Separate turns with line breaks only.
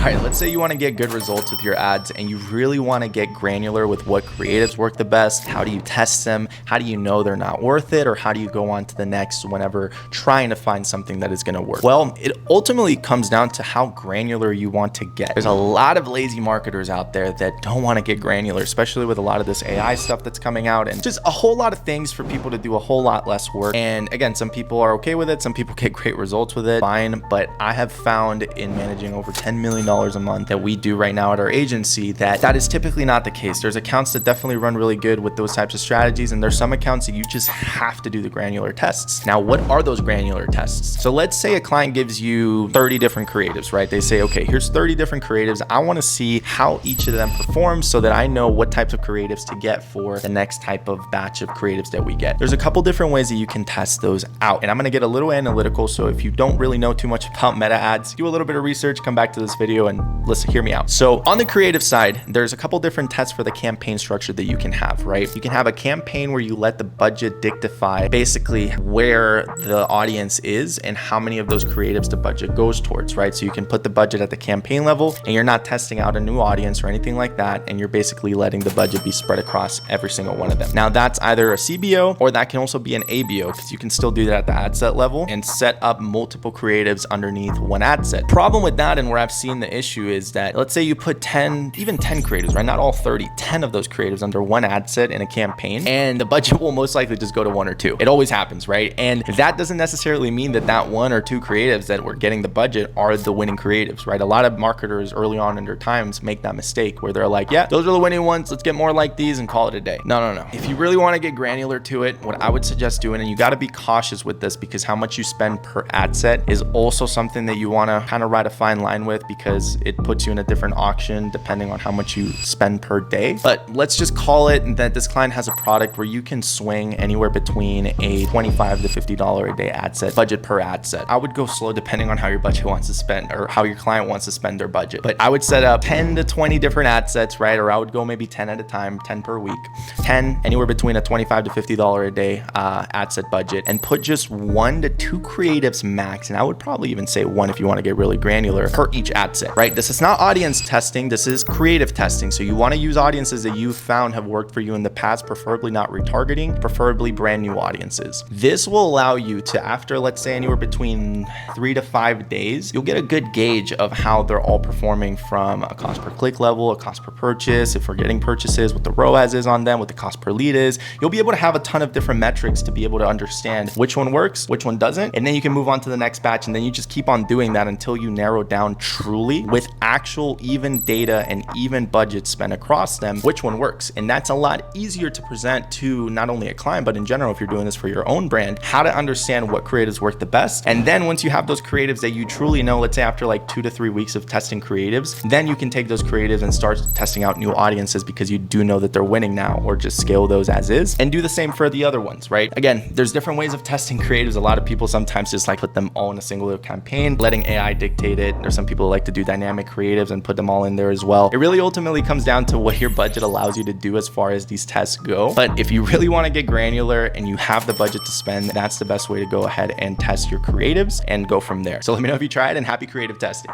right, let's say you want to get good results with your ads and you really want to get granular with what creatives work the best. How do you test them? How do you know they're not worth it? Or how do you go on to the next whenever trying to find something that is going to work? Well, it ultimately comes down to how granular you want to get. There's a lot of lazy marketers out there that don't want to get granular, especially with a lot of this AI stuff that's coming out and just a whole lot of things for people to do a whole lot less work. And again, some people are okay with it. Some people get great results with it. Fine. But I have found in managing over $10 million a month that we do right now at our agency that is typically not the case. There's accounts that definitely run really good with those types of strategies. And there's some accounts that you just have to do the granular tests. Now, what are those granular tests? So let's say a client gives you 30 different creatives, right? They say, okay, here's 30 different creatives. I want to see how each of them performs so that I know what types of creatives to get for the next type of batch of creatives that we get. There's a couple different ways that you can test those out. And I'm going to get a little analytical. So if you don't really know too much about meta ads, do a little bit of research, come back to this video and hear me out. So on the creative side, there's a couple different tests for the campaign structure that you can have, right? You can have a campaign where you let the budget dictify basically where the audience is and how many of those creatives the budget goes towards, right? So you can put the budget at the campaign level and you're not testing out a new audience or anything like that. And you're basically letting the budget be spread across every single one of them. Now that's either a CBO or that can also be an ABO because you can still do that at the ad set level and set up multiple creatives underneath one ad set. Problem with that and where I've seen the issue is that let's say you put 10, even 10 creatives, right? Not all 30, 10 of those creatives under one ad set in a campaign and the budget will most likely just go to one or two. It always happens, right? And that doesn't necessarily mean that one or two creatives that were getting the budget are the winning creatives, right? A lot of marketers early on in their times make that mistake where they're like, yeah, those are the winning ones. Let's get more like these and call it a day. No. If you really want to get granular to it, what I would suggest doing, and you got to be cautious with this because how much you spend per ad set is also something that you want to kind of ride a fine line with because it puts you in a different auction depending on how much you spend per day. But let's just call it that this client has a product where you can swing anywhere between a $25 to $50 a day ad set budget per ad set. I would go slow depending on how your budget wants to spend or how your client wants to spend their budget. But I would set up 10 to 20 different ad sets, right? Or I would go maybe 10 at a time, 10 per week, 10 anywhere between a $25 to $50 a day ad set budget and put just 1 to 2 creatives max. And I would probably even say 1 if you want to get really granular per each ad set, right? This is not audience testing. This is creative testing. So you want to use audiences that you've found have worked for you in the past, preferably not retargeting, preferably brand new audiences. This will allow you to, after let's say anywhere between 3 to 5 days, you'll get a good gauge of how they're all performing from a cost per click level, a cost per purchase, if we're getting purchases, what the ROAS is on them, what the cost per lead is. You'll be able to have a ton of different metrics to be able to understand which one works, which one doesn't, and then you can move on to the next batch, and then you just keep on doing that until you narrow down truly with actual even data and even budget spent across them, which one works. And that's a lot easier to present to not only a client, but in general, if you're doing this for your own brand, how to understand what creatives work the best. And then once you have those creatives that you truly know, let's say after like 2 to 3 weeks of testing creatives, then you can take those creatives and start testing out new audiences because you do know that they're winning now, or just scale those as is and do the same for the other ones, right? Again, there's different ways of testing creatives. A lot of people sometimes just like put them all in a single campaign, letting AI dictate it. There's some people who like to do dynamic creatives and put them all in there as well. It really ultimately comes down to what your budget allows you to do as far as these tests go. But if you really want to get granular and you have the budget to spend, that's the best way to go ahead and test your creatives and go from there. So let me know if you tried, and happy creative testing.